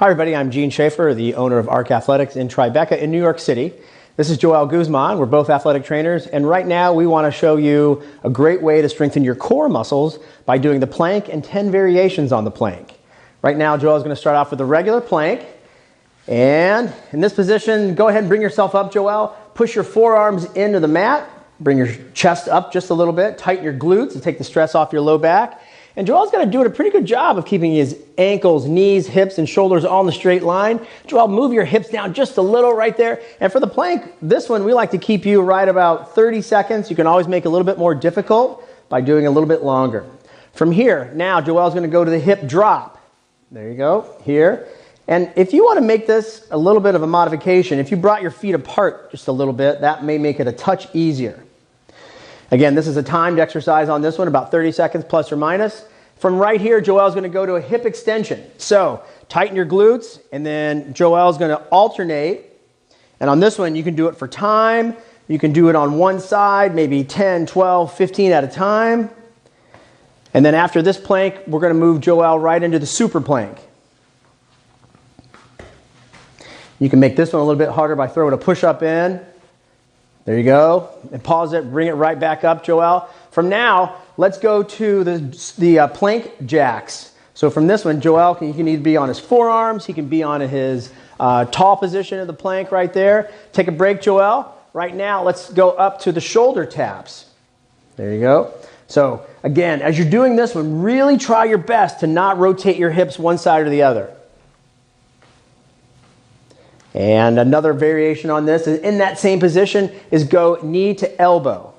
Hi everybody, I'm Gene Schaefer, the owner of ARC Athletics in Tribeca in New York City. This is Joel Guzman. We're both athletic trainers, and right now we want to show you a great way to strengthen your core muscles by doing the plank and 10 variations on the plank. Right now Joel is going to start off with the regular plank, and in this position, go ahead and bring yourself up, Joel. Push your forearms into the mat, bring your chest up just a little bit, tighten your glutes to take the stress off your low back. And Joel's going to do a pretty good job of keeping his ankles, knees, hips, and shoulders all in the straight line. Joel, move your hips down just a little right there. And for the plank, this one, we like to keep you right about 30 seconds. You can always make it a little bit more difficult by doing a little bit longer. From here, now Joel's going to go to the hip drop. There you go, here. And if you want to make this a little bit of a modification, if you brought your feet apart just a little bit, that may make it a touch easier. Again, this is a timed exercise on this one, about 30 seconds plus or minus. From right here, Joel's going to go to a hip extension. So tighten your glutes, and then Joel's going to alternate. And on this one, you can do it for time. You can do it on one side, maybe 10, 12, 15 at a time. And then after this plank, we're going to move Joel right into the super plank. You can make this one a little bit harder by throwing a push-up in. There you go. And pause it, bring it right back up, Joel. From now, let's go to the plank jacks. So from this one, Joel, he can either be on his forearms, he can be on his tall position of the plank right there. Take a break, Joel. Right now, let's go up to the shoulder taps. There you go. So again, as you're doing this one, really try your best to not rotate your hips one side or the other. And another variation on this, in that same position, is go knee to elbow.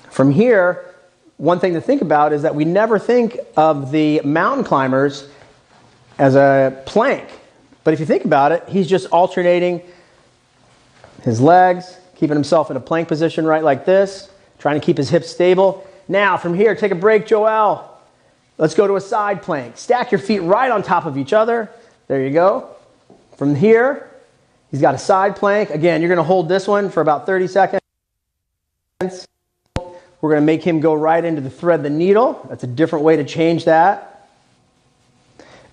From here, one thing to think about is that we never think of the mountain climbers as a plank. But if you think about it, he's just alternating his legs, keeping himself in a plank position right like this, trying to keep his hips stable. Now, from here, take a break, Joel. Let's go to a side plank. Stack your feet right on top of each other. There you go. From here, he's got a side plank. Again, you're going to hold this one for about 30 seconds. We're going to make him go right into the thread the needle. That's a different way to change that.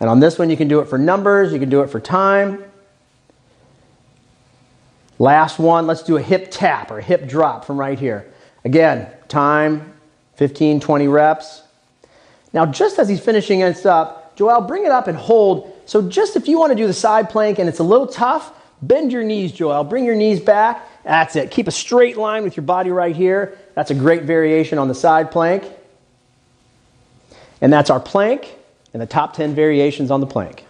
And on this one, you can do it for numbers. You can do it for time. Last one, let's do a hip tap or a hip drop from right here. Again, time, 15, 20 reps. Now, just as he's finishing this up, Joel, bring it up and hold. So just if you want to do the side plank and it's a little tough, bend your knees, Joel. Bring your knees back. That's it. Keep a straight line with your body right here. That's a great variation on the side plank. And that's our plank and the top 10 variations on the plank.